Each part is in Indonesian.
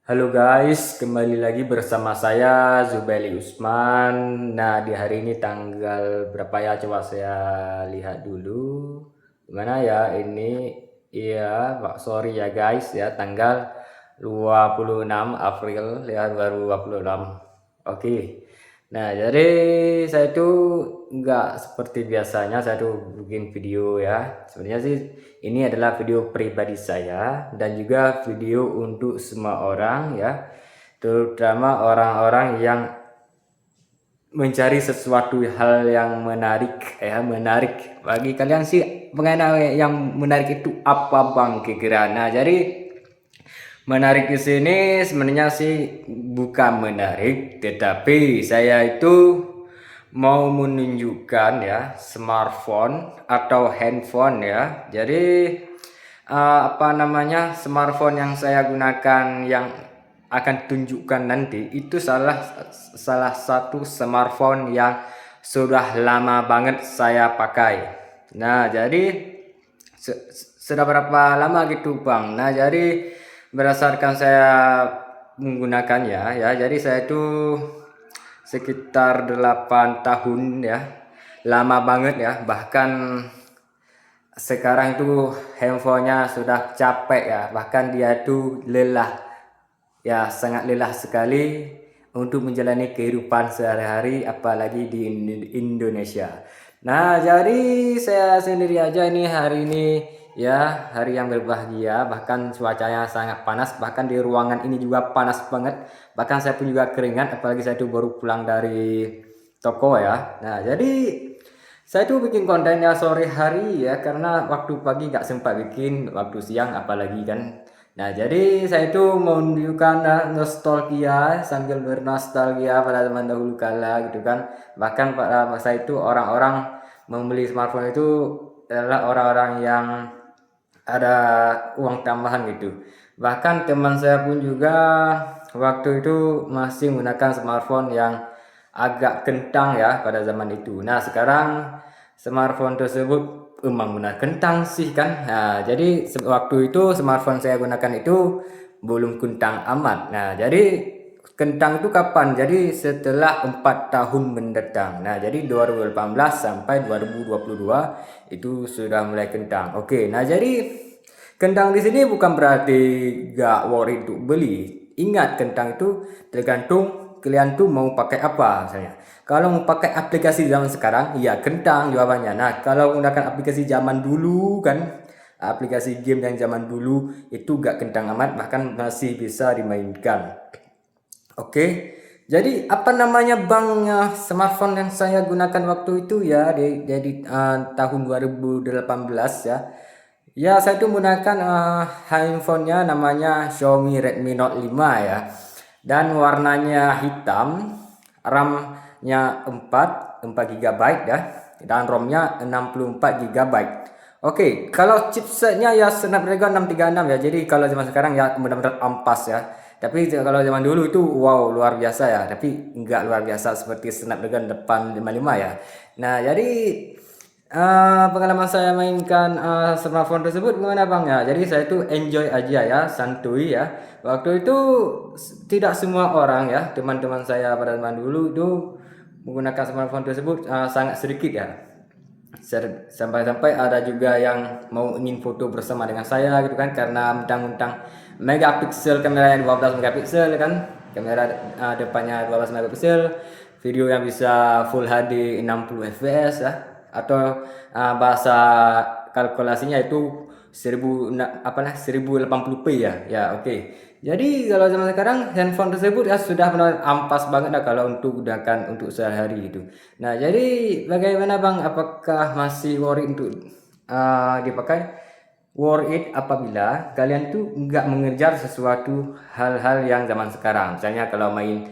Halo guys, kembali lagi bersama saya Zubeli Usman. Nah, di hari ini tanggal berapa ya? Coba saya lihat dulu. Gimana ya? Ini iya, Pak, sorry ya guys ya, tanggal 26 April ya, baru 26. Oke. Nah, jadi saya tuh nggak seperti biasanya saya tuh bikin video ya. Sebenarnya sih ini adalah video pribadi saya dan juga video untuk semua orang ya, terutama orang-orang yang mencari sesuatu hal yang menarik ya, menarik. Bagi kalian sih mengenai yang menarik itu apa Bang kira-kira? Nah, jadi menarik di sini sebenarnya sih bukan menarik, tetapi saya itu mau menunjukkan ya smartphone atau handphone ya. Jadi apa namanya, smartphone yang saya gunakan yang akan tunjukkan nanti itu salah satu smartphone yang sudah lama banget saya pakai. Nah, jadi sudah berapa lama gitu Bang? Nah, jadi berdasarkan saya menggunakannya ya, jadi saya itu sekitar 8 tahun ya, lama banget ya. Bahkan sekarang itu handphonenya sudah capek ya, bahkan dia itu lelah ya, sangat lelah sekali untuk menjalani kehidupan sehari-hari apalagi di Indonesia. Nah, jadi saya sendiri aja ini hari ini ya, hari yang berbahagia, bahkan cuacanya sangat panas, bahkan di ruangan ini juga panas banget, bahkan saya pun juga keringat apalagi saya itu baru pulang dari toko ya. Nah, jadi saya tuh bikin kontennya sore hari ya, karena waktu pagi nggak sempat bikin, waktu siang apalagi kan. Nah, jadi saya itu mau menunjukkan nostalgia sambil bernostalgia pada zaman dahulu kala gitu kan. Bahkan pada masa itu orang-orang membeli smartphone itu adalah orang-orang yang ada uang tambahan gitu. Bahkan teman saya pun juga waktu itu masih menggunakan smartphone yang agak kentang ya pada zaman itu. Nah, sekarang smartphone tersebut emang benar kentang sih kan. Nah, jadi waktu itu smartphone saya gunakan itu belum kentang amat. Nah, jadi kentang itu kapan? Jadi setelah 4 tahun mendatang. Nah, jadi 2018 sampai 2022 itu sudah mulai kentang. Oke, nah jadi kentang di sini bukan berarti gak worry untuk beli. Ingat, kentang itu tergantung kalian tuh mau pakai apa misalnya. Kalau mau pakai aplikasi zaman sekarang, ya kentang jawabannya. Nah, kalau menggunakan aplikasi zaman dulu kan, aplikasi game yang zaman dulu itu gak kentang amat, bahkan masih bisa dimainkan. Oke, jadi apa namanya Bang, smartphone yang saya gunakan waktu itu ya, jadi tahun 2018 ya. Ya, saya itu menggunakan handphonenya namanya Xiaomi Redmi Note 5 ya. Dan warnanya hitam, RAM-nya 4 GB ya, dan ROM-nya 64 GB. Oke, kalau chipsetnya ya Snapdragon 636 ya. Jadi kalau zaman sekarang ya benar-benar ampas ya. Tapi kalau zaman dulu itu wow luar biasa ya. Tapi enggak luar biasa seperti Snapdragon 855 ya. Nah, jadi pengalaman saya mainkan smartphone tersebut gimana Bang ya? Jadi saya itu enjoy aja ya, santuy ya. Waktu itu tidak semua orang ya, teman-teman saya pada zaman dulu itu menggunakan smartphone tersebut sangat sedikit ya. Sampai-sampai ada juga yang mau ingin foto bersama dengan saya gitu kan, karena mentang-mentang megapiksel, kameranya 12 megapiksel kan, kamera depannya 12 megapiksel, video yang bisa full HD 60 fps ya, atau bahasa kalkulasinya itu 1080p ya. Ya, oke. Jadi kalau zaman sekarang handphone tersebut ya sudah benar ampas banget lah kalau untuk gunakan untuk sehari-hari itu. Nah, jadi bagaimana Bang? Apakah masih worry untuk dipakai? Worth it apabila kalian tuh nggak mengejar sesuatu hal-hal yang zaman sekarang. Misalnya kalau main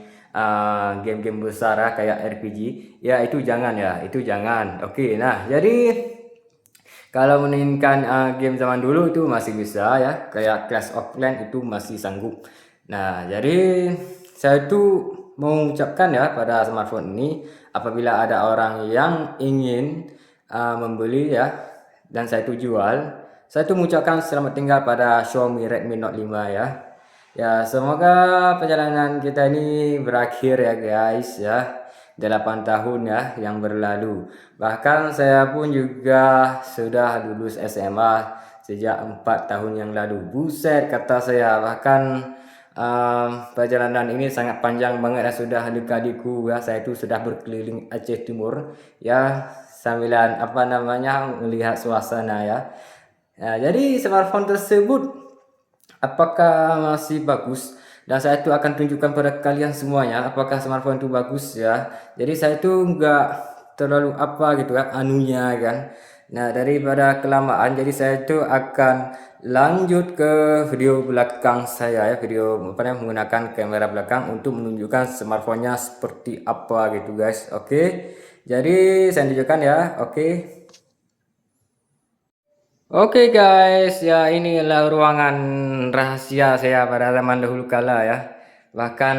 game-game besar ya, kayak RPG, ya itu jangan ya, itu jangan. Oke, nah jadi kalau mainkan game zaman dulu itu masih bisa ya, kayak Clash of Clans itu masih sanggup. Nah, jadi saya itu mau mengucapkan ya pada smartphone ini, apabila ada orang yang ingin membeli ya, dan saya itu jual, saya itu mengucapkan selamat tinggal pada Xiaomi Redmi Note 5 ya. Ya, semoga perjalanan kita ini berakhir ya guys ya. 8 tahun ya yang berlalu. Bahkan saya pun juga sudah lulus SMA sejak 4 tahun yang lalu. Buset kata saya. Bahkan perjalanan ini sangat panjang banget ya, sudah adik-adikku ya. Saya itu sudah berkeliling Aceh Timur ya, sambilan apa namanya melihat suasana ya. Ya, jadi smartphone tersebut apakah masih bagus, dan saya itu akan tunjukkan pada kalian semuanya apakah smartphone itu bagus ya. Jadi saya itu enggak terlalu apa gitu kan anunya kan. Nah, daripada kelamaan jadi saya itu akan lanjut ke video belakang saya ya, video apa namanya menggunakan kamera belakang untuk menunjukkan smartphone-nya seperti apa gitu guys. Oke. Jadi saya tunjukkan ya. Oke. Oke guys, ya inilah ruangan rahasia saya pada zaman dahulu kala ya. Bahkan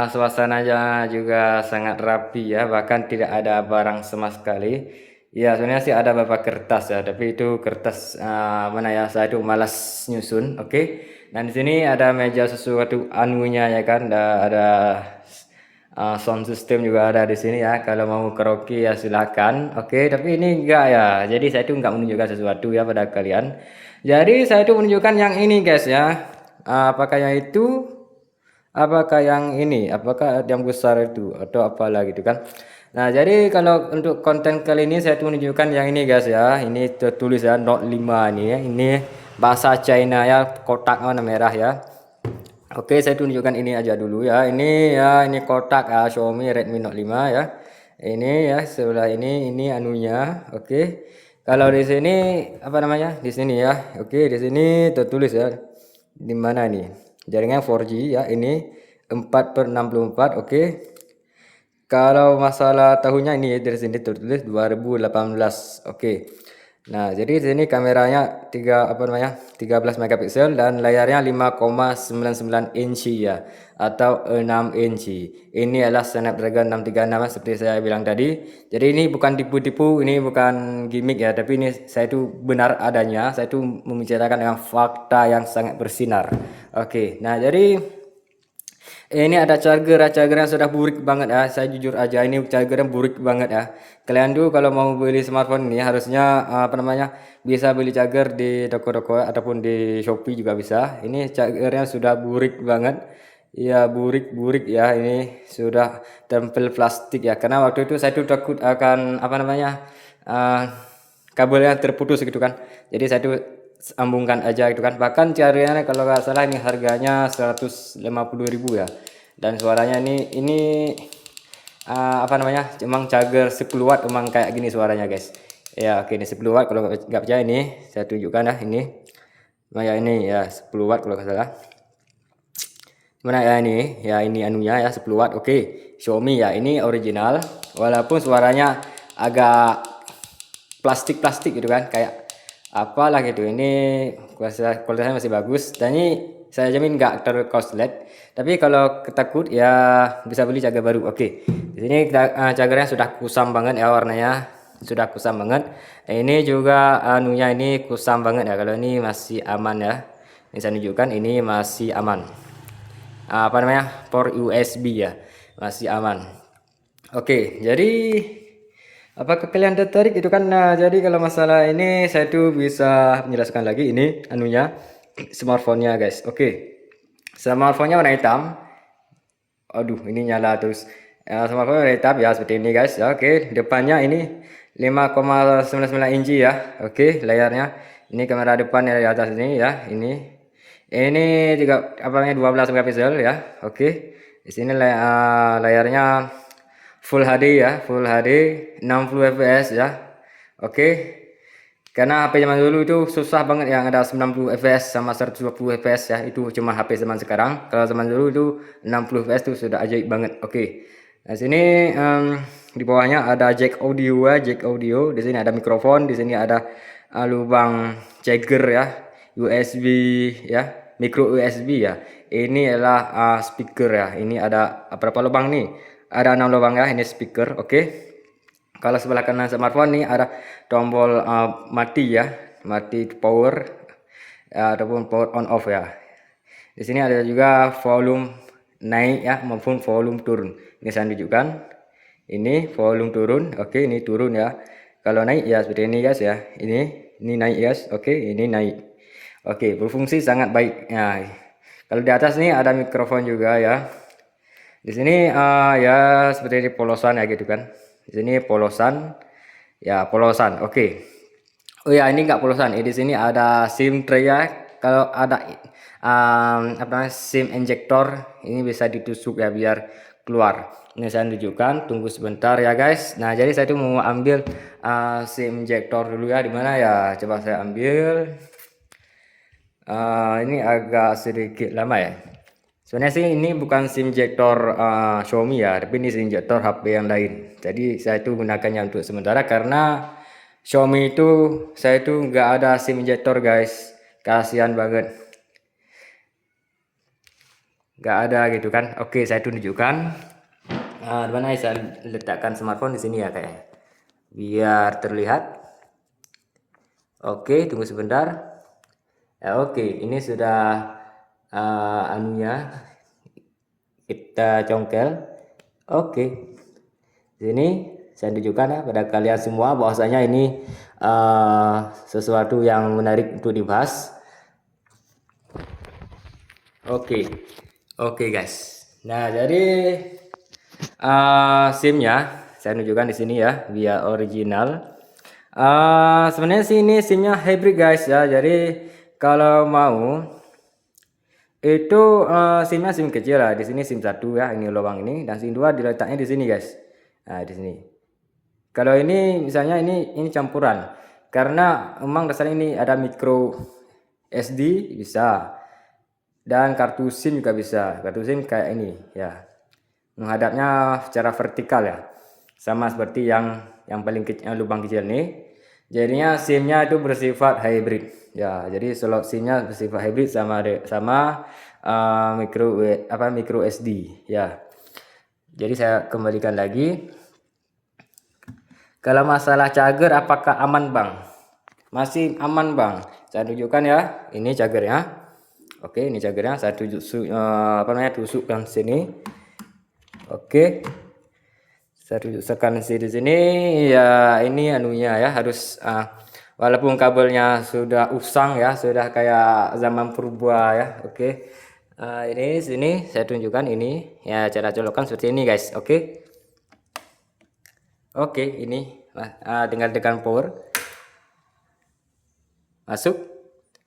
suasananya juga sangat rapi ya, bahkan tidak ada barang sama sekali. Ya sebenarnya sih ada beberapa kertas ya, tapi itu kertas mana ya? Saya itu malas nyusun. Oke. Dan di sini ada meja sesuatu anunya ya kan, ada sound system juga ada di sini ya. Kalau mau karaoke ya silakan. Oke, tapi ini enggak ya. Jadi saya itu enggak menunjukkan sesuatu ya pada kalian. Jadi saya itu menunjukkan yang ini guys ya. Apakah yang itu? Apakah yang ini? Apakah yang besar itu atau apalah gitu kan? Nah, jadi kalau untuk konten kali ini saya itu menunjukkan yang ini guys ya. Ini tertulis ya Note 5 ini ya. Ini bahasa China ya, kotak warna merah ya. Oke, saya tunjukkan ini aja dulu ya. Ini ya, ini kotak Xiaomi Redmi Note 5 ya. Ini ya, sebelah ini anunya. Oke. Kalau di sini apa namanya? Di sini ya. Oke, di sini tertulis ya. Di mana nih? Jaringan 4G ya. Ini 4/64. Oke. Kalau masalah tahunnya ini dari sini tertulis 2018. Oke. Nah, jadi di sini kameranya 13 megapiksel dan layarnya 5,99 inci ya atau 6 inci. Ini adalah Snapdragon 636 seperti saya bilang tadi. Jadi ini bukan tipu-tipu, ini bukan gimmick ya, tapi ini saya itu benar adanya. Saya itu membicarakan dengan fakta yang sangat bersinar. Oke. Nah, jadi ini ada charger yang sudah burik banget ya. Saya jujur aja ini chargernya burik banget ya. Kalian tuh kalau mau beli smartphone ini harusnya apa namanya bisa beli charger di toko-toko ataupun di Shopee juga bisa. Ini chargernya sudah burik banget. Ya burik-burik ya, ini sudah tempel plastik ya. Karena waktu itu saya tuh takut akan apa namanya kabelnya terputus gitu kan. Jadi saya tuh sambungkan aja gitu kan. Bahkan chargernya kalau nggak salah ini harganya 150.000 ya. Dan suaranya ini apa namanya? Emang charger 10 watt emang kayak gini suaranya guys. Ya oke, ini 10 watt, kalau nggak percaya ini saya tunjukkan ya ini. Nah ya ini ya 10 watt kalau nggak salah. Mana ya ini? Ya ini anunya ya 10 watt. Oke. Xiaomi ya, ini original walaupun suaranya agak plastik-plastik gitu kan, kayak apalah gitu. Ini kualitasnya masih bagus dan ini saya jamin nggak terkoslet. Tapi kalau ketakut ya bisa beli charger baru. Oke. Di sini chargernya sudah kusam banget ya, warnanya sudah kusam banget. Ini juga anunya ini kusam banget ya. Kalau ini masih aman ya. Ini saya tunjukkan ini masih aman. Apa namanya? Port USB ya. Masih aman. Oke, jadi apakah kalian tertarik itu kan? Nah, jadi kalau masalah ini saya tuh bisa menjelaskan lagi ini anunya smartphone-nya guys. Oke. Smartphone-nya warna hitam. Aduh, ini nyala terus. Smartphone warna hitam ya seperti ini guys. Oke, depannya ini 5,99 inci ya. Oke, layarnya. Ini kamera depan ya di atas ini ya. Ini juga apa namanya 12 megapiksel ya. Oke. Di sini layarnya Full HD ya, Full HD 60 fps ya. Oke. Karena HP zaman dulu itu susah banget yang ada 90 fps sama 120 fps ya. Itu cuma HP zaman sekarang. Kalau zaman dulu itu 60 fps itu sudah ajaib banget. Oke. Nah, sini di bawahnya ada jack audio ya, jack audio. Di sini ada mikrofon, di sini ada lubang charger ya, USB ya, micro USB ya. Ini adalah speaker ya. Ini ada berapa lubang nih? Ada 6 lubang ya, ini speaker. Oke. Kalau sebelah kanan smartphone nih ada tombol mati ya, mati power ataupun power on off ya. Di sini ada juga volume naik ya maupun volume turun. Ini saya tunjukkan. Ini volume turun. Oke, ini turun ya. Kalau naik ya seperti ini guys ya. Ini naik guys. Oke, ini naik. Oke, berfungsi sangat baik. Ya. Kalau di atas nih ada mikrofon juga ya. Di sini ya seperti ini polosan ya gitu kan. Di sini polosan. Ya, polosan. Oke. Oh ya, ini enggak polosan. Di sini ada SIM tray ya. Kalau ada apa namanya SIM injektor, ini bisa ditusuk ya biar keluar. Ini saya tunjukkan. Tunggu sebentar ya guys. Nah, jadi saya tuh mau ambil SIM injektor dulu ya. Di mana ya? Coba saya ambil. Ini agak sedikit lama ya. Sebenarnya sih ini bukan SIM injektor Xiaomi ya, tapi ini SIM injektor HP yang lain. Jadi saya tuh gunakannya untuk sementara karena Xiaomi itu saya tuh nggak ada SIM injektor guys, kasihan banget, nggak ada gitu kan. Oke, saya tunjukkan. Di mana saya letakkan smartphone di sini ya kayaknya, biar terlihat. Oke, tunggu sebentar. Ya, oke, ini sudah anunya kita congkel. Oke, sini saya tunjukkan ya pada kalian semua bahwasanya ini sesuatu yang menarik untuk dibahas. Oke, oke guys. Nah, jadi SIM-nya saya tunjukkan di sini ya, via original. Sebenarnya sih ini SIM-nya hybrid guys ya. Jadi kalau mau itu SIM-nya SIM kecil lah. Di sini SIM 1 ya, ini lubang ini, dan SIM 2 diletaknya di sini guys. Nah, di sini. Kalau ini misalnya ini campuran. Karena memang dasarnya ini ada micro SD bisa. Dan kartu SIM juga bisa. Kartu SIM kayak ini ya. Menghadapnya secara vertikal ya. Sama seperti yang paling kecil, lubang kecil nih. Jadinya SIM-nya itu bersifat hybrid. Ya, jadi slot SIM-nya bersifat hybrid sama micro SD ya. Jadi saya kembalikan lagi. Kalau masalah charger apakah aman bang? Masih aman bang. Saya tunjukkan ya. Ini chargernya. Oke, ini chargernya. Saya tusukkan sini. Oke. Saya tusukkan di sini. Ya, ini anunya ya harus walaupun kabelnya sudah usang ya, sudah kayak zaman purba ya. Oke. Ini sini saya tunjukkan ini ya, cara colokan seperti ini guys. Oke. Oke, ini tinggal tekan power. Masuk.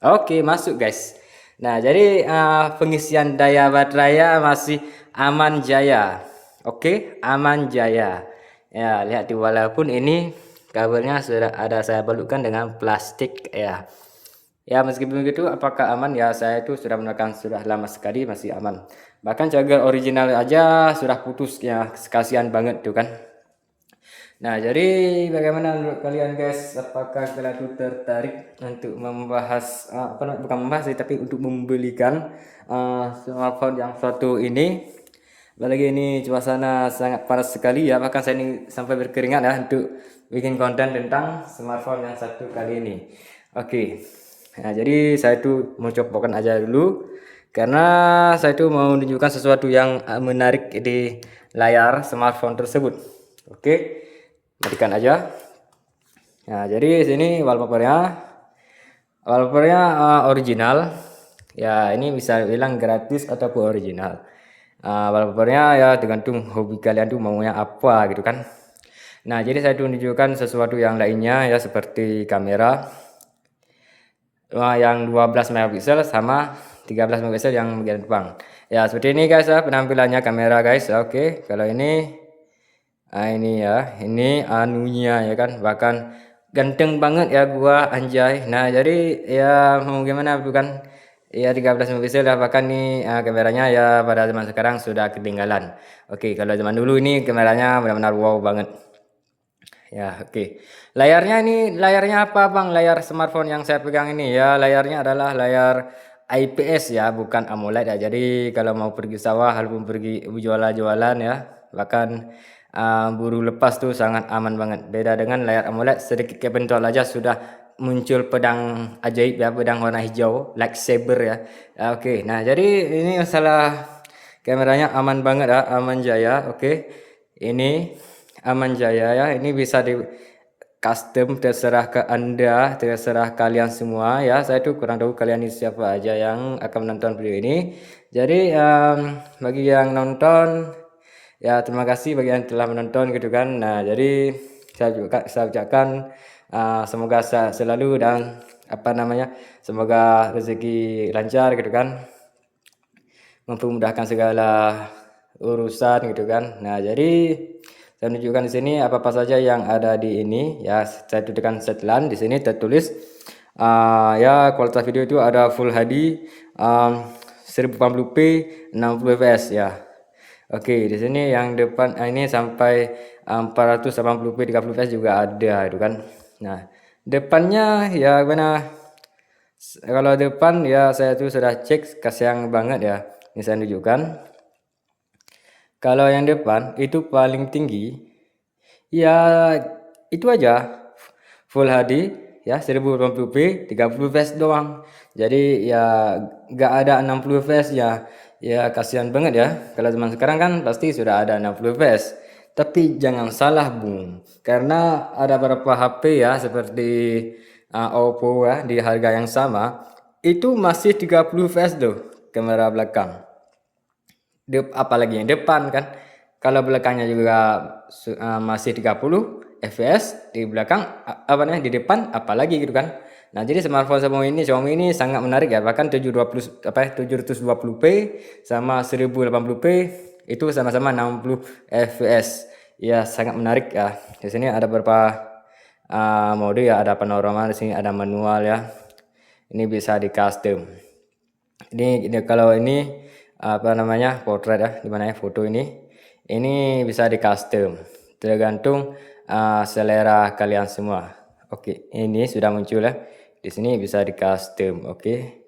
Oke, masuk guys. Nah, jadi pengisian daya baterai masih aman jaya. Oke, aman jaya. Ya, lihat walaupun ini kabelnya sudah ada saya balutkan dengan plastik ya. Ya, meskipun begitu apakah aman ya, saya itu sudah menggunakan sudah lama sekali masih aman. Bahkan charger original aja sudah putus ya, kasihan banget tuh kan. Nah, jadi bagaimana menurut kalian guys? Apakah kalian tuh tertarik untuk membahas bukan membahas sih, tapi untuk membelikan smartphone yang satu ini? Apalagi ini suasana sangat panas sekali ya, bahkan saya ini sampai berkeringat ya untuk bikin konten tentang smartphone yang satu kali ini. Oke. Nah, jadi saya tuh mau copokan aja dulu karena saya tuh mau menunjukkan sesuatu yang menarik di layar smartphone tersebut. Oke. Matikan aja. Nah, jadi sini wallpapernya original ya, ini bisa bilang gratis ataupun original. Wallpapernya ya tergantung hobi kalian tuh maunya apa gitu kan. Nah, jadi saya tunjukkan sesuatu yang lainnya ya, seperti kamera yang 12 megapiksel sama 13 megapiksel yang bagian depan. Ya, seperti ini guys ya penampilannya kamera guys. Oke, kalau ini ini ya, ini anunya ya kan, bahkan ganteng banget ya gua anjay. Nah, jadi ya mau gimana bukan ya, 13 megapiksel ya, bahkan nih kameranya ya pada zaman sekarang sudah ketinggalan. Oke, kalau zaman dulu ini kameranya benar-benar wow banget. Ya, oke. Layarnya apa bang? Layar smartphone yang saya pegang ini ya, layarnya adalah layar IPS ya, bukan AMOLED ya. Jadi kalau mau pergi sawah ataupun pergi jualan-jualan ya, bahkan buru lepas tuh sangat aman banget. Beda dengan layar AMOLED, sedikit kepentul aja sudah muncul pedang ajaib ya, pedang warna hijau, lightsaber ya. Oke, nah jadi ini masalah kameranya aman banget ya, aman jaya. Oke, ini aman jaya ya, ini bisa di custom, terserah ke Anda, terserah kalian semua ya. Saya tuh kurang tahu kalian ini siapa aja yang akan menonton video ini. Jadi bagi yang nonton ya terima kasih bagi yang telah menonton gitu kan. Nah, jadi saya ucapkan semoga selalu dan semoga rezeki lancar gitu kan, mempermudahkan segala urusan gitu kan. Nah, jadi saya menunjukkan di sini apa-apa saja yang ada di ini ya. Saya tekan setelan di sini tertulis ya kualitas video itu ada Full HD 1080p 60 fps ya. Oke, di sini yang depan ini sampai 480p 30 fps juga ada itu kan. Nah, depannya ya mana, kalau depan ya saya tuh sudah cek kasihan banget ya. Ini saya tunjukkan. Kalau yang depan itu paling tinggi ya itu aja Full HD ya 1080p 30 fps doang. Jadi ya nggak ada 60 fps ya. Ya kasihan banget ya. Kalau zaman sekarang kan pasti sudah ada 60 fps. Tapi jangan salah Bung, karena ada beberapa HP ya seperti Oppo ya di harga yang sama itu masih 30 fps tuh kamera belakang. Apalagi yang depan kan. Kalau belakangnya juga masih 30 fps, di belakang di depan apalagi gitu kan. Nah, jadi smartphone Xiaomi ini sangat menarik ya. Bahkan 720p sama 1080p itu sama-sama 60 fps. Ya, sangat menarik ya. Di sini ada beberapa mode ya, ada panorama, di sini ada manual ya. Ini bisa di custom. Ini kalau ini portrait ya, dimana ya foto ini bisa di custom tergantung selera kalian semua. Oke, ini sudah muncul ya, di sini bisa di custom. Oke,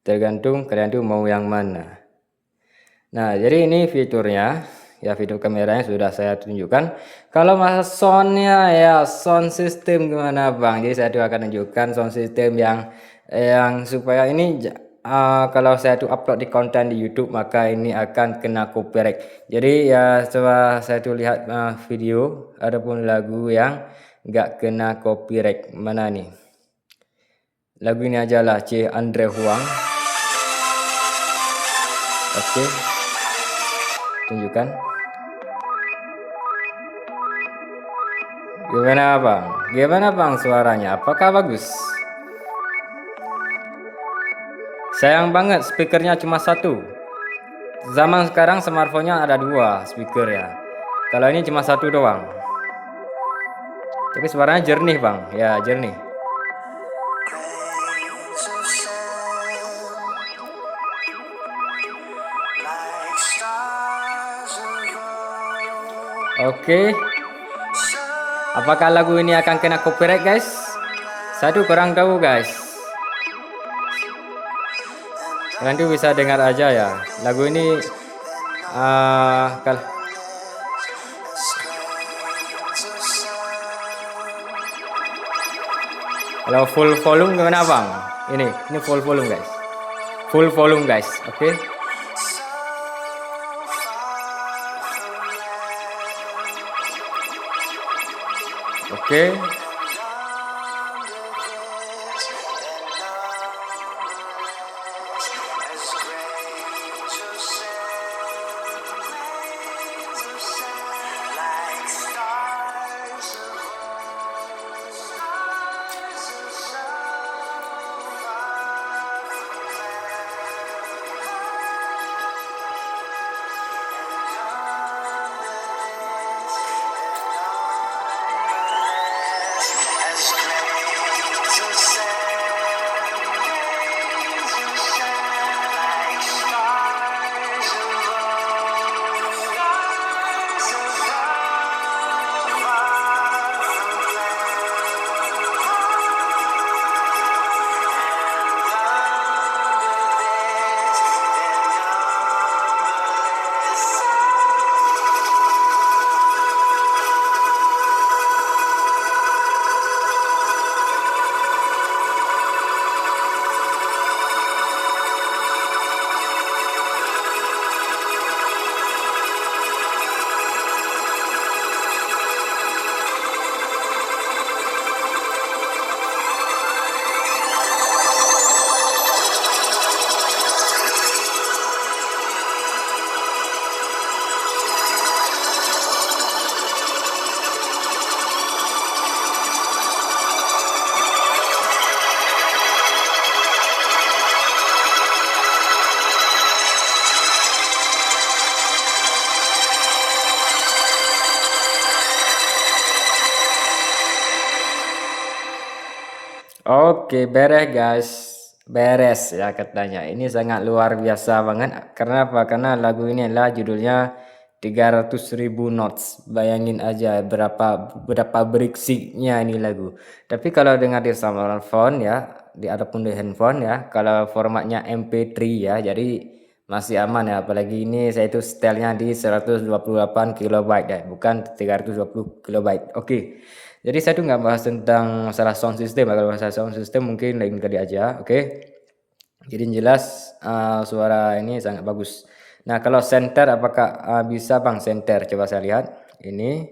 tergantung kalian tuh mau yang mana. Nah, jadi ini fiturnya ya, fitur kameranya sudah saya tunjukkan. Kalau masa soundnya ya, sound system gimana Bang? Jadi saya tuh akan tunjukkan sound system yang supaya ini kalau saya tuh upload di konten di YouTube maka ini akan kena copyright. Jadi ya coba saya tuh lihat video ataupun lagu yang nggak kena copyright. Mana nih? Lagu ini aja lah, C Andre Huang. Oke, tunjukkan. Gimana Bang? Gimana Bang suaranya? Apakah bagus? Sayang banget speakernya cuma satu. Zaman sekarang smartphone-nya ada 2 speaker ya. Kalau ini cuma satu doang. Tapi suaranya jernih Bang. Ya, jernih. Oke. Apakah lagu ini akan kena copyright guys? Saya tuh kurang tahu guys. Nanti bisa dengar aja ya. Lagu ini kalau full volume gimana Bang? Ini full volume guys. Full volume guys. Oke. Oke. Oke, beres guys. Beres ya katanya. Ini sangat luar biasa banget. Karena apa? Karena lagu ini adalah judulnya 300.000 notes. Bayangin aja berapa beriksiknya ini lagu. Tapi kalau dengar di smartphone ya, ataupun di handphone ya, kalau formatnya MP3 ya, jadi masih aman ya. Apalagi ini saya itu stylenya di 128 kilobyte ya, bukan 320 kilobyte. Oke. Jadi saya tuh nggak bahas tentang masalah sound system. Kalau masalah sound system mungkin lain kali aja, oke? Jadi yang jelas suara ini sangat bagus. Nah kalau center apakah bisa bang center? Coba saya lihat. Ini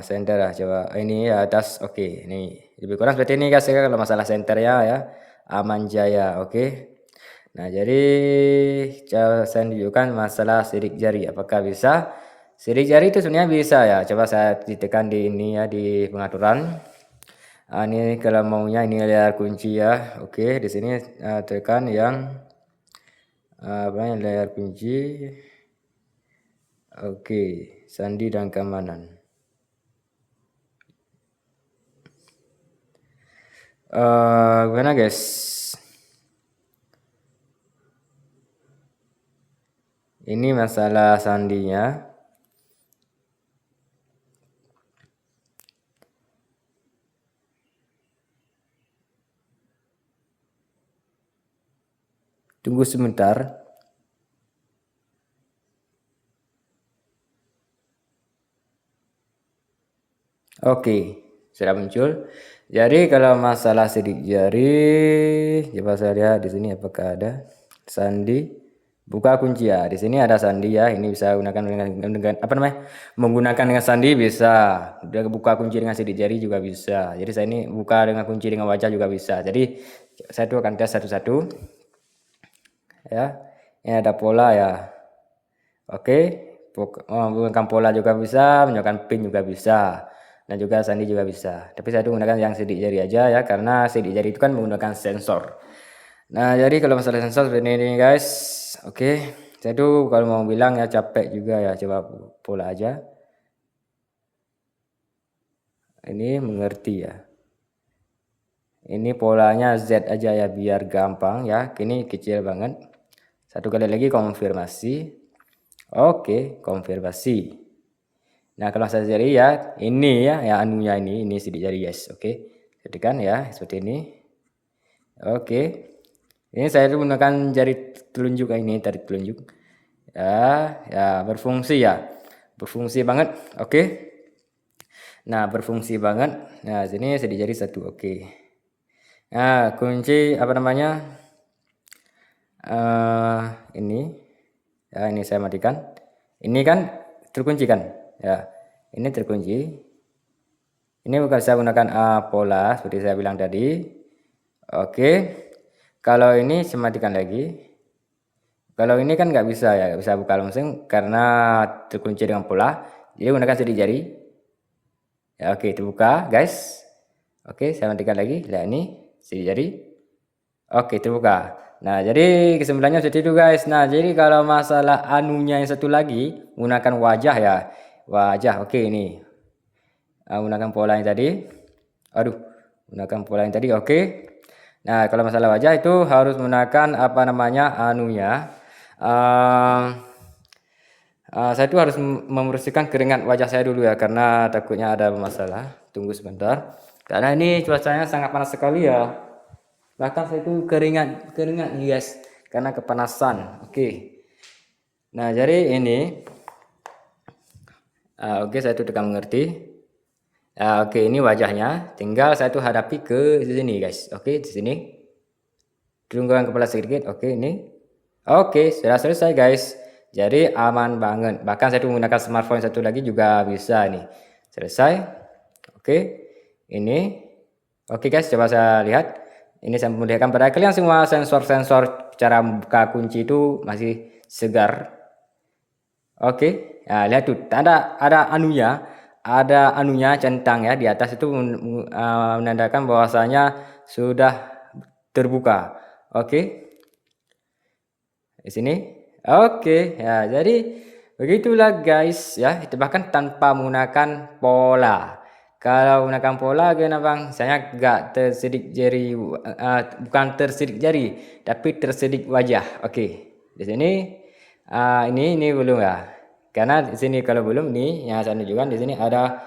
center lah coba. Ini ya atas, oke. Ini lebih kurang seperti ini guys ya kalau masalah center ya. Aman Jaya, oke. Nah jadi saya tunjukkan masalah sidik jari. Apakah bisa? Sidik jari itu sebenarnya bisa ya. Coba saya ditekan di ini ya di pengaturan. Ini kalau maunya ini layar kunci ya. Oke, di sini tekan yang apa yang layar kunci. Oke, sandi dan keamanan. Gimana guys? Ini masalah sandinya. Tunggu sebentar. Oke, sudah muncul. Jadi kalau masalah sidik jari, coba saya lihat di sini apakah ada sandi. Buka kunci ya. Di sini ada sandi ya. Ini bisa gunakan dengan apa namanya? Menggunakan dengan sandi bisa. Udah buka kunci dengan sidik jari juga bisa. Jadi saya ini buka dengan kunci dengan wajah juga bisa. Jadi saya tuh akan tes satu-satu. Ya. Ini ada pola ya. Oke. Menggunakan pola juga bisa, menggunakan pin juga bisa. Dan juga sandi juga bisa. Tapi saya tuh menggunakan yang sidik jari aja ya. Karena sidik jari itu kan menggunakan sensor. Nah, jadi kalau masalah sensor seperti ini guys. Oke, saya tuh kalau mau bilang ya capek juga ya. Coba pola aja. Ini mengerti ya. Ini polanya Z aja ya biar gampang ya. Ini kecil banget. Satu kali lagi konfirmasi. Oke, konfirmasi. Nah, kalau saya jari ya ini ya anunya ini sidik jari guys. Oke. Jadi kan ya seperti ini. Oke. Ini saya menggunakan jari telunjuk ini, tarik telunjuk. Ya berfungsi ya. Berfungsi banget. Oke. Nah, berfungsi banget. Nah, sini sidik jari satu. Oke. Nah, kunci apa namanya? Ini. Ya, ini saya matikan. Ini kan terkunci kan? Ya. Ini terkunci. Ini bukan saya gunakan pola seperti saya bilang tadi. Oke. Kalau ini saya matikan lagi. Kalau ini kan nggak bisa ya, nggak bisa buka langsung karena terkunci dengan pola. Jadi gunakan sidik jari. Ya, oke, terbuka guys. Oke, saya matikan lagi. Lihat ini sidik jari. Oke, terbuka. Nah, jadi kesimpulannya seperti itu guys. Nah, jadi kalau masalah anunya yang satu lagi menggunakan wajah ya. Wajah, oke ini. Menggunakan pola yang tadi. Aduh, menggunakan pola yang tadi. Oke. Nah, kalau masalah wajah itu harus menggunakan apa namanya anunya. Saya tuh harus membersihkan keringat wajah saya dulu ya karena takutnya ada masalah. Tunggu sebentar. Karena ini cuacanya sangat panas sekali ya. Bahkan saya tuh keringat nih guys karena kepanasan. Oke. Nah, jadi ini oke, saya tuh tekan mengerti. Oke, ini wajahnya. Tinggal saya tuh hadapi ke sini guys. Oke, di sini. Turunkan kepala sedikit. Oke, ini. Oke, sudah selesai guys. Jadi aman banget. Bahkan saya tuh menggunakan smartphone satu lagi juga bisa nih. Selesai. Oke. Ini. Oke guys, coba saya lihat. Ini saya memperlihatkan pada kalian semua sensor-sensor cara buka kunci itu masih segar. Oke. Nah, lihat tuh. Ada anunya. Ada anunya centang ya di atas itu menandakan bahwasanya sudah terbuka. Oke. Di sini. Oke, ya jadi begitulah guys ya, itu bahkan tanpa menggunakan pola. Kalau menggunakan pola gimana Bang? Saya nggak tersidik jari, bukan tersidik jari, tapi tersidik wajah. Oke. Di sini ini belum ya. Karena di sini kalau belum nih yang saya tunjukkan di sini ada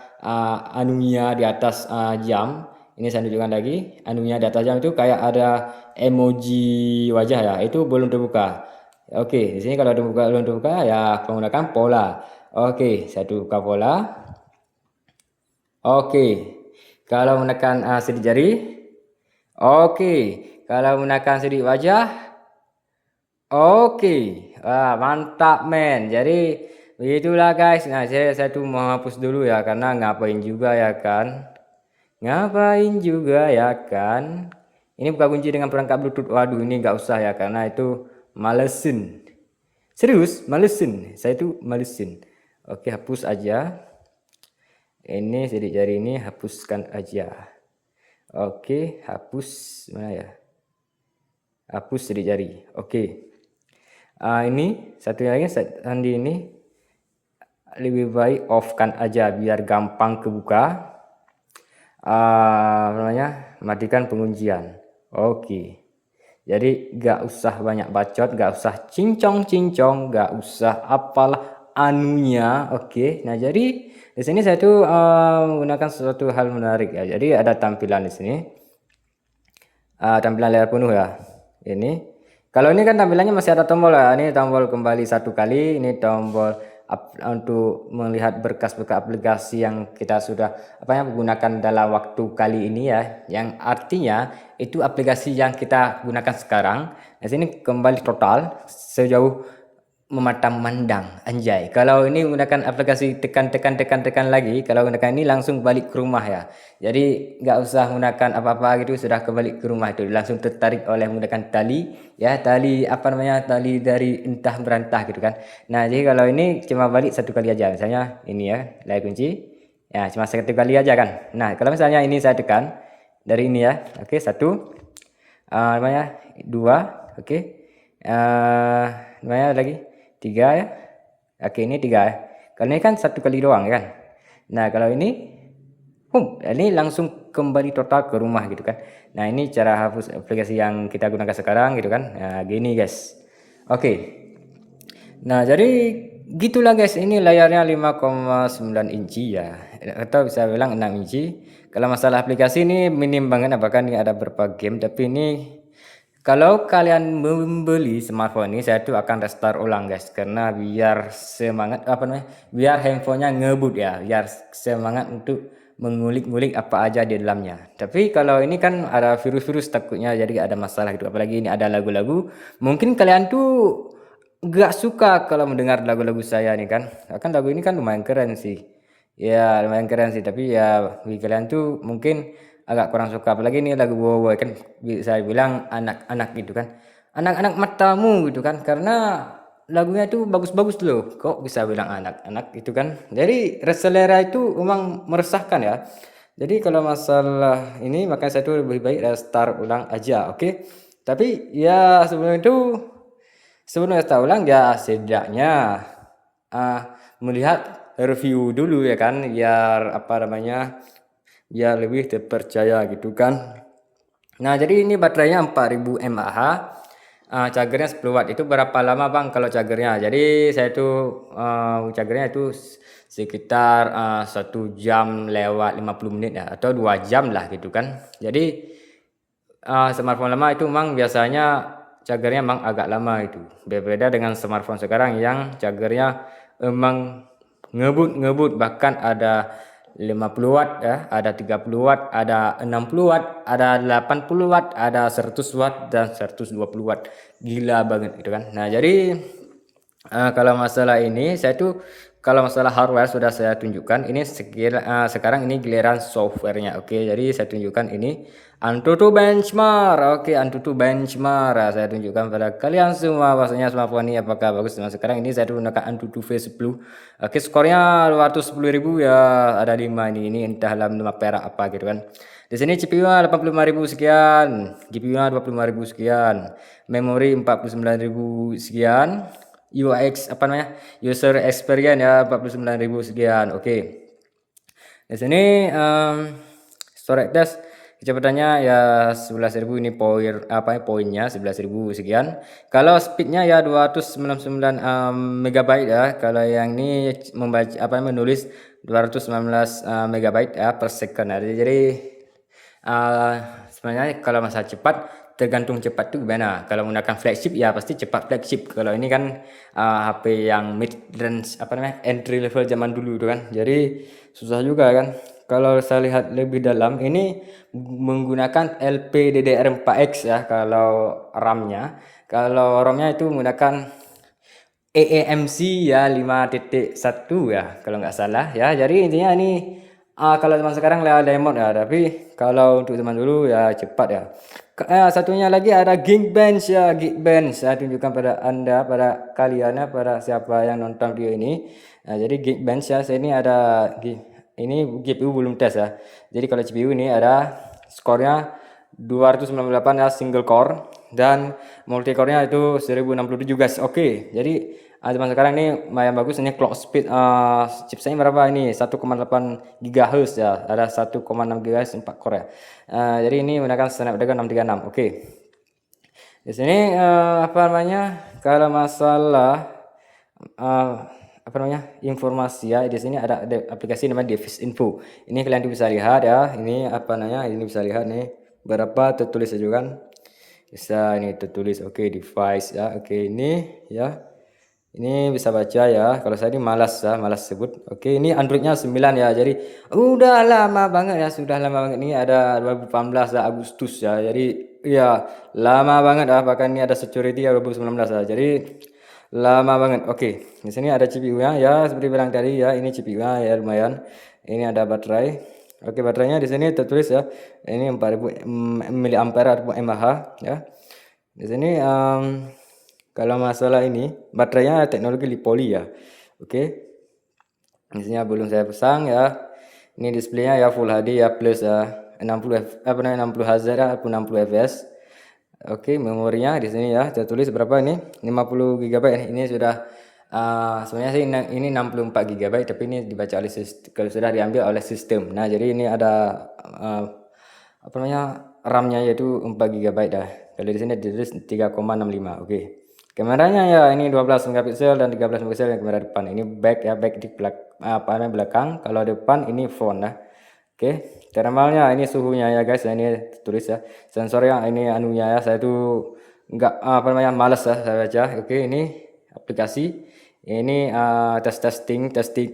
anunya di atas jam. Ini saya tunjukkan lagi. Anunya di atas jam itu kayak ada emoji wajah ya. Itu belum terbuka. Oke, di sini kalau belum terbuka ya menggunakan pola. Oke, saya buka pola. Oke, kalau menekan sidik jari. Oke, kalau menekan sidik wajah. Oke, mantap men. Jadi begitulah guys. Nah, saya tuh mau hapus dulu ya karena ngapain juga ya kan? Ngapain juga ya kan? Ini buka kunci dengan perangkat Bluetooth. Waduh, ini nggak usah ya karena itu malesin. Serius, malesin. Saya tuh malesin. Oke, hapus aja. Ini sidik jari ini hapuskan aja. Oke, hapus mana ya? Hapus sidik jari. Oke. Ini satu lagi sandi ini lebih baik off kan aja biar gampang kebuka. Matikan penguncian. Oke. Jadi gak usah banyak bacot, gak usah cincong, gak usah apalah anunya. Oke. Nah, jadi di sini saya tuh menggunakan sesuatu hal menarik ya. Jadi ada tampilan di sini. Tampilan layar penuh ya. Ini. Kalau ini kan tampilannya masih ada tombol ya. Ini tombol kembali satu kali, ini tombol untuk melihat berkas-berkas aplikasi yang kita sudah gunakan dalam waktu kali ini ya. Yang artinya itu aplikasi yang kita gunakan sekarang. Di sini kembali total sejauh memandang anjay. Kalau ini menggunakan aplikasi tekan lagi, kalau menggunakan ini langsung balik ke rumah ya. Jadi nggak usah menggunakan apa-apa gitu, sudah kembali ke rumah itu langsung tertarik oleh menggunakan tali ya, tali tali dari entah berantah gitu kan. Nah, jadi kalau ini cuma balik satu kali aja, misalnya ini ya, layar kunci ya cuma satu kali aja kan. Nah, kalau misalnya ini saya tekan dari ini ya, oke, satu, dua, oke, lagi 3 ya. Oke, ini 3 ya. Kalau ini kan satu kali doang kan. Nah, kalau ini langsung kembali total ke rumah gitu kan. Nah, ini cara hapus aplikasi yang kita gunakan sekarang gitu kan. Nah, gini guys. Oke. Nah, jadi gitulah guys. Ini layarnya 5,9 inci ya. Atau bisa bilang 6 inci. Kalau masalah aplikasi ini minim banget, apakah ini ada beberapa game, tapi ini kalau kalian membeli smartphone ini, saya tuh akan restart ulang guys, karena biar semangat biar handphonenya ngebut ya, biar semangat untuk mengulik-ngulik apa aja di dalamnya. Tapi kalau ini kan ada virus-virus takutnya jadi ada masalah gitu, apalagi ini ada lagu-lagu, mungkin kalian tuh gak suka kalau mendengar lagu-lagu saya nih kan. Kan lagu ini kan lumayan keren sih. Ya, lumayan keren sih, tapi ya bagi kalian tuh mungkin agak kurang suka, apalagi ini lagu Bowo kan bisa bilang anak-anak gitu kan, anak-anak matamu gitu kan, karena lagunya itu bagus-bagus loh, kok bisa bilang anak-anak gitu kan. Jadi selera itu memang meresahkan ya. Jadi kalau masalah ini makanya saya tuh lebih baik restart ulang aja, oke. Tapi ya sebelum restart ulang ya setidaknya melihat review dulu ya kan, biar biar lebih terpercaya gitu kan. Nah, jadi ini baterainya 4000 mAh, chargernya 10 watt. Itu berapa lama bang kalau chargernya? Jadi saya tuh chargernya itu sekitar 1 jam lewat 50 menit ya, atau 2 jam lah gitu kan. Jadi smartphone lama itu memang biasanya chargernya memang agak lama itu. Berbeda dengan smartphone sekarang yang chargernya emang ngebut, bahkan ada 50 watt ya, ada 30 watt, ada 60 watt, ada 80 watt, ada 100 watt dan 120 watt. Gila banget gitu kan. Nah, jadi kalau masalah ini kalau masalah hardware sudah saya tunjukkan. Ini sekarang ini giliran softwarenya. Oke, jadi saya tunjukkan ini Antutu benchmark. Oke, Antutu benchmark. Saya tunjukkan pada kalian semua bahwasanya smartphone ini apakah bagus. Nah, sekarang ini saya gunakan Antutu V10. Oke, skornya 210.000 ya, ada 5 ini entah dalam 5 perak apa gitu kan. Di sini CPU-nya 85.000 sekian, GPU-nya 25.000 sekian, memori 49.000 sekian, user experience ya 49.000 sekian. Oke. Di sini storage test kecepatannya ya 11.000, ini poinnya 11.000 sekian. Kalau speednya ya 299 megabyte ya. Kalau yang ini membaca menulis 219 megabyte ya per second. Jadi sebenarnya kalau masa cepat tergantung cepat tuh gimana. Kalau menggunakan flagship ya pasti cepat flagship. Kalau ini kan HP yang mid range entry level zaman dulu itu kan. Jadi susah juga kan. Kalau saya lihat lebih dalam ini menggunakan LPDDR4X ya kalau RAM-nya. Kalau ROM-nya itu menggunakan eEMC ya 5.1 ya kalau nggak salah ya. Jadi intinya ini kalau zaman sekarang lemot ya, tapi kalau untuk zaman dulu ya cepat ya. Satunya lagi ada Geekbench ya, Geekbench. Saya tunjukkan pada Anda, pada kalian ya, pada siapa yang nonton video ini. Nah, jadi Geekbench ya, saya ini ada ini GPU belum tes ya. Jadi kalau CPU ini ada skornya 298 ya single core dan multi core-nya itu 1067 guys. Oke. Jadi zaman sekarang ini lumayan bagus. Ini clock speed chipsetnya berapa ini? 1,8 GHz ya. Ada 1,6 GHz 4 core ya. Jadi ini menggunakan Snapdragon 636. Oke. Di sini kalau masalah informasi ya, di sini ada aplikasi namanya Device Info. Ini kalian bisa lihat ya, ini ini bisa lihat nih berapa tertulis aja kan, bisa ini tertulis. Oke, device ya, oke ini ya, ini bisa baca ya. Kalau saya ini malas sebut. Oke, ini Androidnya 9 ya, jadi udah lama banget ya, sudah lama banget. Ini ada 2018 ya, Agustus ya, jadi ya lama banget ya. Bahkan ini ada security ya 2019 ya, jadi lama banget. Oke, di sini ada CPU-nya ya, seperti bilang tadi ya, ini CPU-nya ya lumayan. Ini ada baterai. Oke, baterainya di sini tertulis ya, ini 4000 mAh atau mAh ya. Di sini kalau masalah ini baterainya teknologi li-poly ya. Oke. Di sini belum saya pasang ya. Ini displaynya ya Full HD ya plus 60 Hz ataupun 60 fps. Oke, memorinya di sini ya tertulis berapa ini? 50 GB. Ini sudah sebenarnya sih ini 64 GB, tapi ini dibaca oleh kalau sudah diambil oleh sistem. Nah, jadi ini ada RAM-nya yaitu 4 GB dah. Kalau di sini ditulis 3,65. Oke. Kameranya ya ini 12 megapiksel dan 13 megapiksel yang kamera depan. Ini back ya, back di belakang. Kalau depan ini front ya. Oke, thermalnya ini suhunya ya guys, ini tulis ya. Sensornya ini anunya ya, saya tuh enggak malas ya saya baca. Oke, ini aplikasi. Ini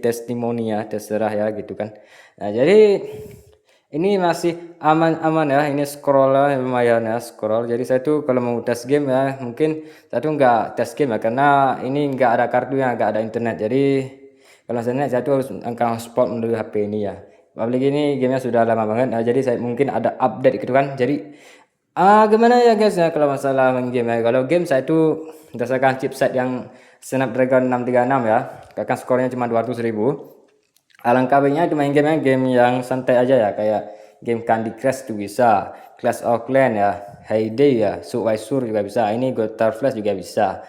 testimoni ya, terserah ya gitu kan. Nah, jadi ini masih aman-aman ya. Ini scrollnya lumayan ya, scroll. Jadi saya tuh kalau mau tes game ya, mungkin saya tuh enggak tes game ya, karena ini enggak ada kartunya, enggak ada internet. Jadi kalau internet saya tuh harus angkat hotspot melalui HP ini ya. Apalagi ini gamenya sudah lama banget. Nah, jadi saya mungkin ada update gitu kan. Jadi gimana ya guys ya kalau masalah main game ya. Kalau game saya tuh berdasarkan chipset yang Snapdragon 636 ya. Bahkan skornya cuma 200.000. Alangkah baiknya itu main game yang santai aja ya, kayak game Candy Crush tuh bisa, Clash of Clans ya, Hayday ya, Subway Surf juga bisa, ini Gotham Flash juga bisa.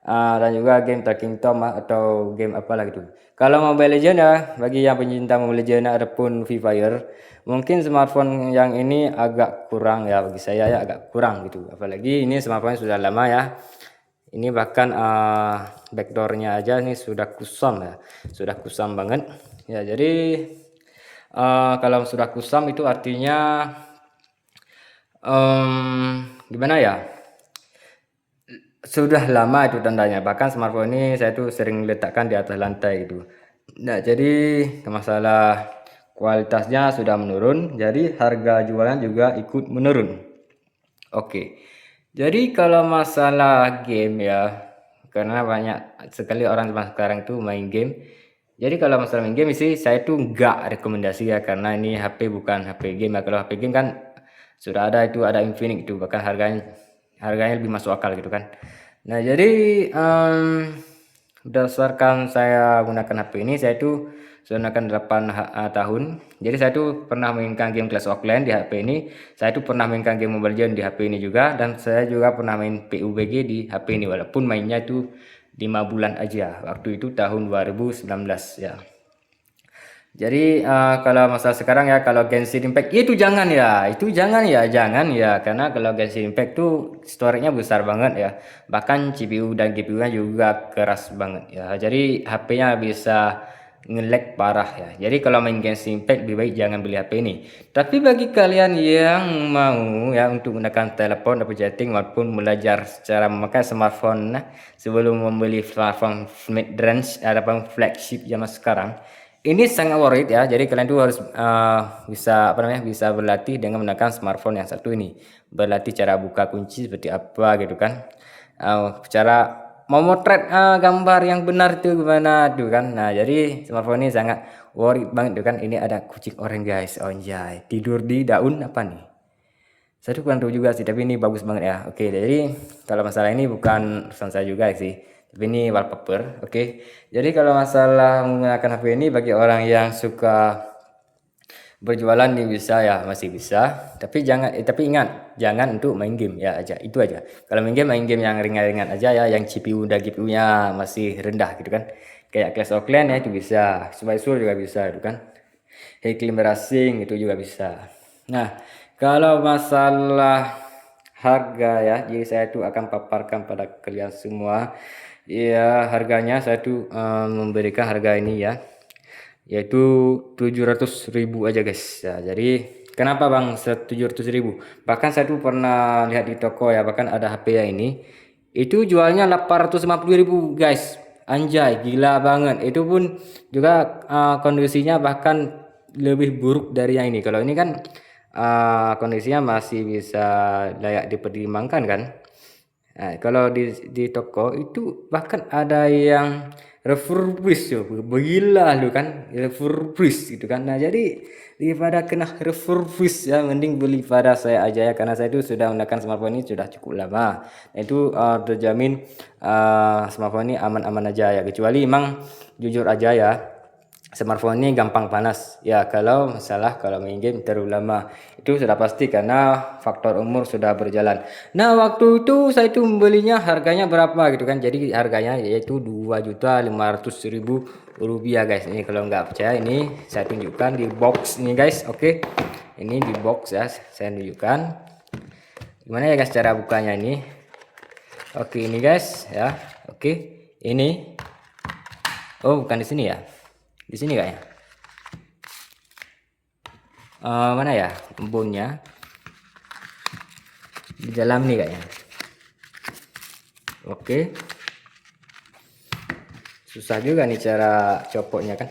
Dan juga game Talking Tom atau game apa lagi tuh. Kalau Mobile Legends ya, bagi yang pencinta Mobile Legends ataupun Free Fire, mungkin smartphone yang ini agak kurang ya, bagi saya ya agak kurang gitu. Apalagi ini smartphone sudah lama ya. Ini bahkan backdoornya aja ini sudah kusam ya, sudah kusam banget ya. Jadi kalau sudah kusam itu artinya gimana ya, sudah lama itu tandanya. Bahkan smartphone ini saya tuh sering letakkan di atas lantai itu. Nah, jadi masalah kualitasnya sudah menurun, jadi harga jualan juga ikut menurun. Oke. Jadi kalau masalah game ya, karena banyak sekali orang zaman sekarang tuh main game. Jadi kalau masalah main game sih saya tuh nggak rekomendasi ya, karena ini HP bukan HP game ya. Kalau HP game kan sudah ada itu, ada Infinix itu, bahkan harganya lebih masuk akal gitu kan. Nah, jadi berdasarkan saya gunakan HP ini, saya tuh sudah gunakan 8 tahun. Jadi saya tuh pernah mainkan game Clash of Clans di HP ini. Saya tuh pernah mainkan game Mobile Legends di HP ini juga, dan saya juga pernah main PUBG di HP ini, walaupun mainnya itu 5 bulan aja. Waktu itu tahun 2019 ya. Jadi kalau masalah sekarang ya, kalau Genshin Impact jangan ya, karena kalau Genshin Impact tuh storage-nya besar banget ya, bahkan CPU dan GPU-nya juga keras banget ya, jadi HP-nya bisa nge-lag parah ya. Jadi kalau main Genshin Impact lebih baik jangan beli HP ini. Tapi bagi kalian yang mau ya untuk menggunakan telepon atau chatting maupun belajar cara memakai smartphone, nah, sebelum membeli smartphone mid-range ataupun flagship zaman sekarang, ini sangat worth it ya. Jadi kalian tuh harus bisa berlatih dengan menggunakan smartphone yang satu ini. Berlatih cara buka kunci seperti apa gitu kan. Cara memotret gambar yang benar itu gimana tuh kan. Nah, jadi smartphone ini sangat worth it banget tuh kan. Ini ada kucing oranye guys. Anjay, tidur di daun apa nih? Saya tuh kurang tahu juga sih, tapi ini bagus banget ya. Oke, jadi kalau masalah ini bukan urusan saya juga sih, tapi ini wallpaper. Oke, jadi kalau masalah menggunakan HP ini bagi orang yang suka berjualan nih bisa ya, masih bisa. Tapi ingat jangan untuk main game ya aja, itu aja. Kalau main game yang ringan-ringan aja ya, yang CPU dan GPU-nya masih rendah gitu kan. Kayak Clash of Clans ya itu bisa, Survival juga bisa itu kan. Hey Climber Racing itu juga bisa. Nah, kalau masalah harga ya, jadi saya tuh akan paparkan pada kalian semua. Ya, harganya saya tuh memberikan harga ini ya, yaitu 700.000 aja guys. Ya, jadi kenapa Bang 700.000? Bahkan saya tuh pernah lihat di toko ya, bahkan ada HP ya ini. Itu jualnya 850.000 guys. Anjay, gila banget. Itu pun juga kondisinya bahkan lebih buruk dari yang ini. Kalau ini kan kondisinya masih bisa layak dipertimbangkan kan. Nah, kalau di toko itu bahkan ada yang refurbish yo, gila lu kan, refurbish gitu kan. Nah, jadi daripada kena refurbish ya mending beli pada saya aja ya, karena saya itu sudah menggunakan smartphone ini sudah cukup lama. Nah, itu terjamin smartphone ini aman-aman aja ya, kecuali emang jujur aja ya, smartphone ini gampang panas ya kalau main game terlalu lama, itu sudah pasti karena faktor umur sudah berjalan. Nah, waktu itu saya itu membelinya harganya berapa gitu kan, jadi harganya yaitu 2.500.000 rupiah guys. Ini kalau nggak percaya ini saya tunjukkan di box ini guys. Oke, ini di box ya, saya tunjukkan gimana ya guys cara bukanya ini. Oke, ini guys ya. Oke, ini bukan di sini ya, di sini kayaknya. Mana ya bonnya, di dalam nih kayaknya. Oke, susah juga nih cara copotnya kan.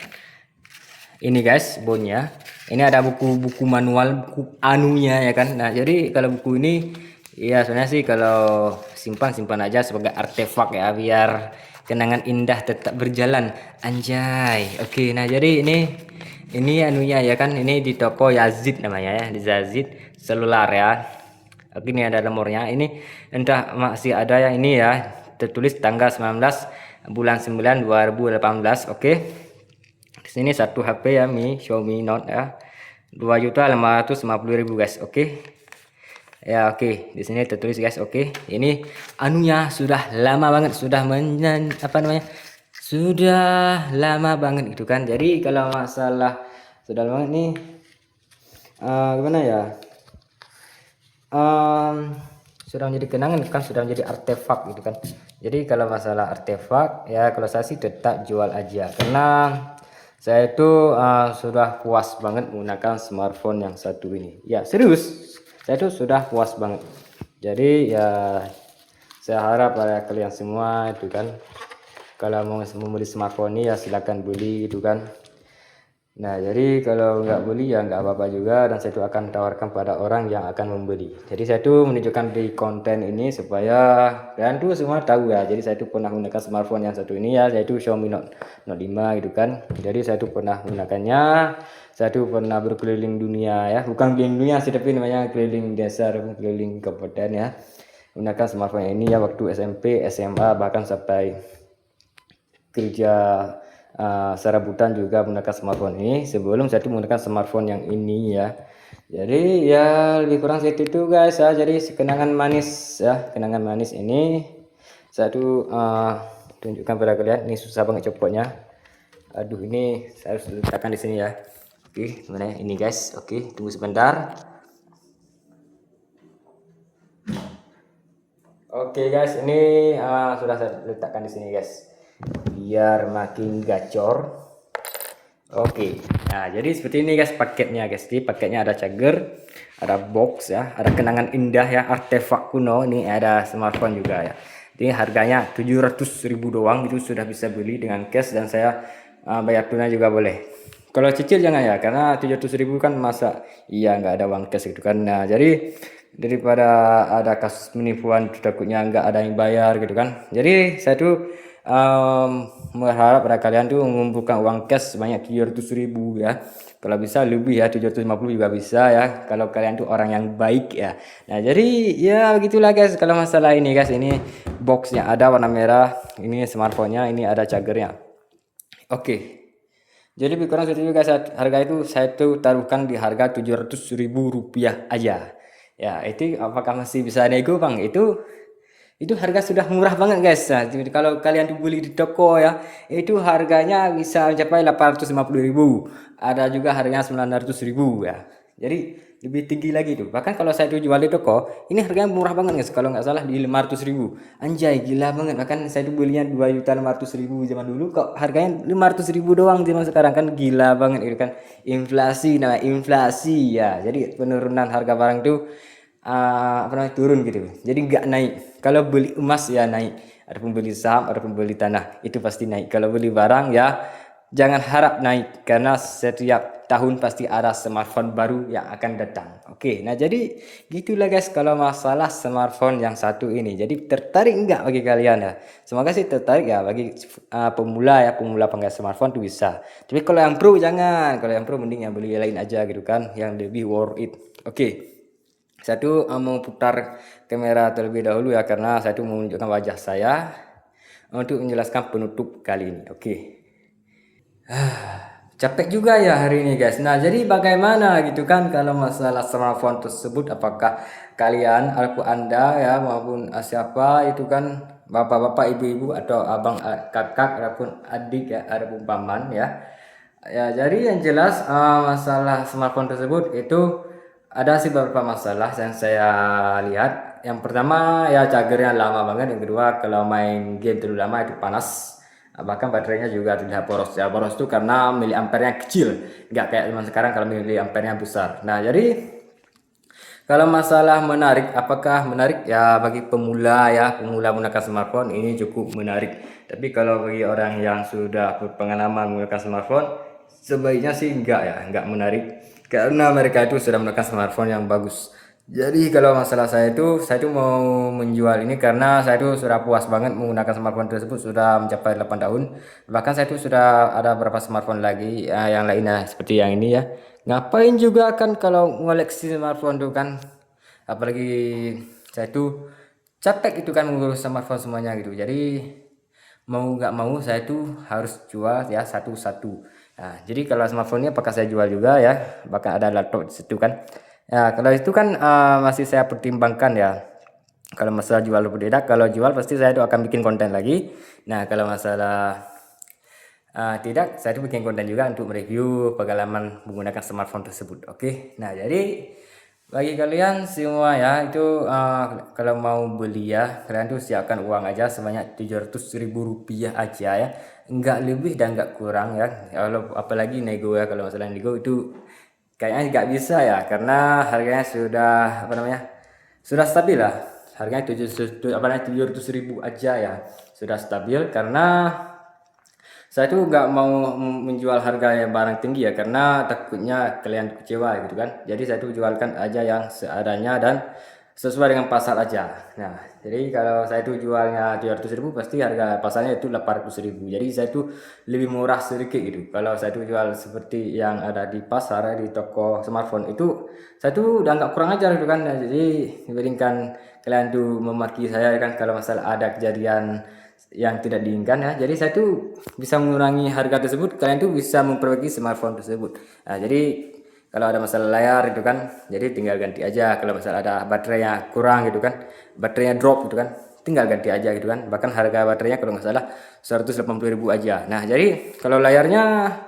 Ini guys bonnya, ini ada buku-buku manual, buku anunya ya kan. Nah, jadi kalau buku ini ya sebenarnya sih kalau simpan aja sebagai artefak ya, biar kenangan indah tetap berjalan. Anjay. Oke, nah jadi ini anunya ya kan, ini di toko Yazid namanya ya, di Yazid selular ya. Oke, ini ada nomornya. Ini entah masih ada yang ini ya, tertulis tanggal 19 bulan 9 2018. Oke, di sini satu HP ya, Xiaomi Note ya, 2.550.000 guys. Oke ya, oke, di sini tertulis guys. Oke, ini anunya sudah lama banget, sudah sudah lama banget gitu kan. Jadi kalau masalah sudah lama banget nih, gimana ya, sudah menjadi kenangan kan, sudah menjadi artefak gitu kan. Jadi kalau masalah artefak ya, kalau saya sih tetap jual aja, karena saya itu sudah puas banget menggunakan smartphone yang satu ini ya, serius, saya itu sudah puas banget. Jadi ya saya harap pada kalian semua itu kan, kalau mau membeli smartphone ini ya silahkan beli gitu kan. Nah, jadi kalau nggak beli ya nggak apa-apa juga, dan saya itu akan tawarkan pada orang yang akan membeli. Jadi saya itu menunjukkan di konten ini supaya kalian tuh semua tahu ya. Jadi saya itu pernah menggunakan smartphone yang satu ini ya, yaitu Xiaomi Note 5 gitu kan. Jadi saya itu pernah menggunakannya, saya itu pernah berkeliling dunia ya, bukan keliling dunia sih, tapi namanya keliling desa, keliling kabupaten ya, menggunakan smartphone ini ya waktu SMP, SMA, bahkan sampai kerja serabutan juga menggunakan smartphone ini, sebelum saya tuh menggunakan smartphone yang ini ya. Jadi ya lebih kurang seperti itu guys ya. Jadi kenangan manis ya, kenangan manis ini saya tuh tunjukkan pada kalian. Ini susah banget copotnya. Aduh, ini saya harus letakkan di sini ya. Oke, gimana ya? Ini guys. Oke, tunggu sebentar. Oke guys, ini sudah saya letakkan di sini guys, biar makin gacor. Oke, nah jadi seperti ini guys paketnya guys. Di paketnya ada charger, ada box ya, ada kenangan indah ya, artefak kuno. Ini ada smartphone juga ya. Ini harganya 700.000 doang, itu sudah bisa beli dengan cash dan saya bayar tunai juga boleh. Kalau cicil jangan ya, karena 700.000 kan masa iya nggak ada uang cash gitu kan. Nah jadi daripada ada kasus penipuan takutnya nggak ada yang bayar gitu kan. Jadi saya tuh berharap pada kalian tuh mengumpulkan uang cash sebanyak 700.000 ya. Kalau bisa lebih ya, 750 juga bisa ya, kalau kalian tuh orang yang baik ya. Nah jadi ya begitulah guys kalau masalah ini guys. Ini boxnya ada warna merah, ini smartphone-nya, ini ada chargernya. Oke, jadi kurang setuju guys, harga itu saya tuh taruhkan di harga 700.000 rupiah aja. Ya, itu apakah masih bisa nego bang? Itu harga sudah murah banget guys. Nah, jadi kalau kalian beli di toko ya, itu harganya bisa mencapai 850.000. Ada juga harganya 900.000 ya. Jadi lebih tinggi lagi tuh. Bahkan kalau saya tuh jual di toko, ini harganya murah banget guys. Kalau nggak salah di 500.000. Anjay, gila banget. Bahkan saya tuh belinya 2.500.000 zaman dulu, kok harganya 500.000 doang zaman sekarang, kan gila banget itu kan. Inflasi, namanya inflasi ya. Jadi penurunan harga barang tuh apa namanya, turun gitu, jadi nggak naik. Kalau beli emas ya naik, adapun beli saham, adapun beli tanah itu pasti naik. Kalau beli barang ya jangan harap naik, karena setiap tahun pasti ada smartphone baru yang akan datang. Oke, nah jadi gitulah guys kalau masalah smartphone yang satu ini. Jadi tertarik nggak bagi kalian ya? Semoga sih tertarik ya, bagi pemula ya, pemula pengguna smartphone tuh bisa. Tapi kalau yang pro jangan, kalau yang pro mending yang beli yang lain aja gitu kan, yang lebih worth it. Oke, saya tuh mau putar kamera terlebih dahulu ya, karena saya tuh mau menunjukkan wajah saya untuk menjelaskan penutup kali ini. Oke. Capek juga ya hari ini guys. Nah jadi bagaimana gitu kan kalau masalah smartphone tersebut, apakah kalian ataupun anda ya maupun siapa itu kan, bapak-bapak, ibu-ibu, atau abang, kakak, ataupun adik ya, ataupun paman ya. Ya jadi yang jelas masalah smartphone tersebut itu ada sih beberapa masalah yang saya lihat. Yang pertama ya chargernya lama banget. Yang kedua kalau main game terlalu lama itu panas. Bahkan baterainya juga tidak boros ya. Boros itu karena miliampernya kecil, nggak kayak zaman sekarang kalau miliampernya besar. Nah jadi kalau masalah menarik, apakah menarik ya bagi pemula ya, pemula menggunakan smartphone ini cukup menarik. Tapi kalau bagi orang yang sudah berpengalaman menggunakan smartphone, sebaiknya sih enggak ya, enggak menarik. Karena mereka itu sudah menggunakan smartphone yang bagus. Jadi kalau masalah saya itu mau menjual ini karena saya itu sudah puas banget menggunakan smartphone tersebut, sudah mencapai 8 tahun. Bahkan saya itu sudah ada beberapa smartphone lagi yang lainnya seperti yang ini ya. Ngapain juga kan kalau ngoleksi smartphone tuh kan, apalagi saya tuh capek itu kan mengurus smartphone semuanya gitu. Jadi mau nggak mau saya tuh harus jual ya satu-satu. Nah jadi kalau smartphone-nya apakah saya jual juga ya, bahkan ada laptop di situ kan. Ya kalau itu kan masih saya pertimbangkan ya. Kalau masalah jual atau tidak, kalau jual pasti saya tuh akan bikin konten lagi. Nah kalau masalah tidak, saya tuh bikin konten juga untuk mereview pengalaman menggunakan smartphone tersebut. Oke, nah jadi bagi kalian semua ya itu kalau mau beli ya, kalian tuh siapkan uang aja sebanyak 700.000 rupiah aja ya, nggak lebih dan nggak kurang ya. Kalau apalagi nego ya, kalau masalah nego itu kayaknya nggak bisa ya, karena harganya sudah apa namanya, sudah stabil lah. Harganya 700.000 aja ya, sudah stabil. Karena saya tuh nggak mau menjual harga yang barang tinggi ya, karena takutnya kalian kecewa gitu kan. Jadi saya tuh jualkan aja yang seadanya dan sesuai dengan pasar aja. Nah jadi kalau saya tuh jualnya 700.000 pasti harga pasarnya itu 800.000. Jadi saya tuh lebih murah sedikit gitu. Kalau saya tuh jual seperti yang ada di pasar di toko smartphone itu, saya tuh udah nggak kurang ajar gitu kan. Nah, jadi dibandingkan kalian tuh memaki saya kan kalau masalah ada kejadian yang tidak diinginkan ya, jadi saya tuh bisa mengurangi harga tersebut, kalian tuh bisa memperbaiki smartphone tersebut. Nah jadi kalau ada masalah layar itu kan, jadi tinggal ganti aja. Kalau masalah ada baterainya kurang gitu kan, baterainya drop gitu kan, tinggal ganti aja gitu kan. Bahkan harga baterainya kalau nggak salah 180.000 aja. Nah jadi kalau layarnya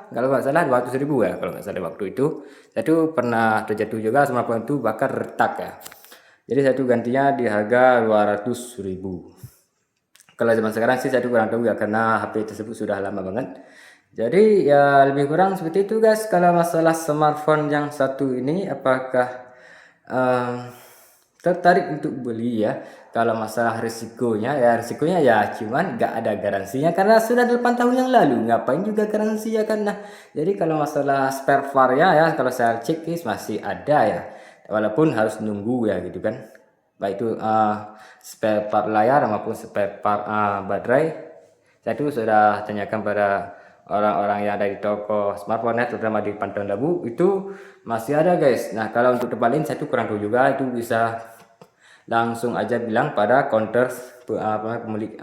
kalau nggak salah 200.000 ya kalau nggak salah waktu itu. Saya tuh pernah terjatuh juga smartphone itu bahkan retak ya. Jadi saya tuh gantinya di harga 200.000. Kalau zaman sekarang sih saya tuh kurang tahu ya karena HP tersebut sudah lama banget. Jadi ya lebih kurang seperti itu guys. Kalau masalah smartphone yang satu ini apakah tertarik untuk beli ya? Kalau masalah risikonya ya cuman nggak ada garansinya karena sudah 8 tahun yang lalu. Ngapain juga garansi ya kan? Nah, jadi kalau masalah spare part ya kalau saya cek masih ada ya. Walaupun harus nunggu ya gitu kan. Baik itu spare part layar maupun spare part baterai. Saya tuh sudah tanyakan pada orang-orang yang ada di toko smartphone ya, terutama di Pantang Labu itu masih ada guys. Nah kalau untuk tebalin saya tuh kurang tahu juga, itu bisa langsung aja bilang pada counter pemilik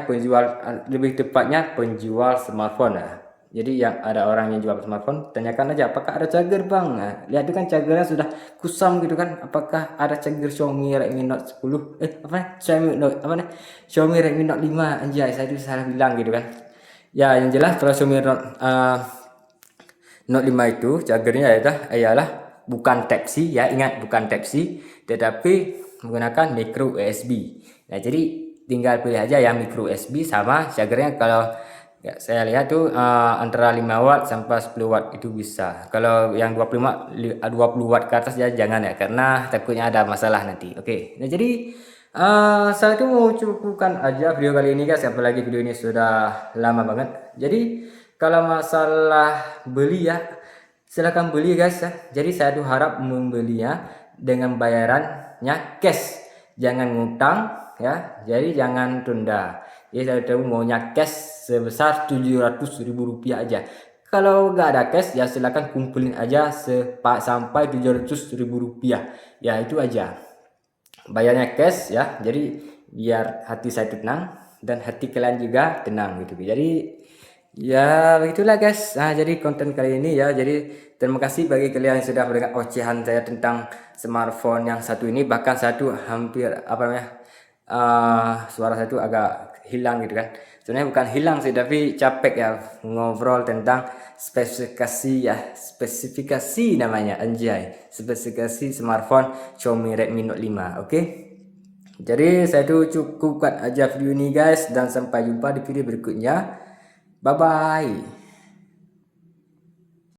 penjual, lebih tepatnya penjual smartphone ya. Jadi yang ada orang yang jual smartphone, tanyakan aja apakah ada charger bang. Nah, lihat itu kan chargernya sudah kusam gitu kan. Apakah ada charger Xiaomi Redmi Note 10? Xiaomi Redmi Note 5 anjay, saya itu salah bilang gitu kan. Ya yang jelas kalau Xiaomi Note 5 itu chargernya ialah bukan Type C ya, ingat bukan Type C tetapi menggunakan micro USB. Nah jadi tinggal pilih aja yang micro USB sama chargernya. Kalau ya, saya lihat tuh antara 5 watt sampai 10 watt itu bisa. Kalau yang 20 watt ke atas ya jangan ya karena takutnya ada masalah nanti. Oke. Nah jadi saya tuh mau cukupkan aja video kali ini guys, apalagi video ini sudah lama banget. Jadi kalau masalah beli ya silahkan beli guys ya. Jadi saya tuh harap membelinya dengan bayarannya cash, jangan ngutang ya. Jadi jangan tunda. Jadi saya tuh maunya cash sebesar 700.000 rupiah aja. Kalau nggak ada cash ya silahkan kumpulin aja sampai 700.000 rupiah. Ya itu aja. Bayarnya cash ya. Jadi biar hati saya tenang dan hati kalian juga tenang gitu. Jadi ya begitulah guys. Nah jadi konten kali ini ya, jadi terima kasih bagi kalian yang sudah mendengar ocehan saya tentang smartphone yang satu ini. Bahkan satu hampir suara saya itu agak hilang gitu kan. Sebenarnya bukan hilang sih tapi capek ya ngobrol tentang spesifikasi namanya anjay, spesifikasi smartphone Xiaomi Redmi Note 5. Oke. Jadi saya tuh cukupkan aja video ini guys dan sampai jumpa di video berikutnya. Bye bye.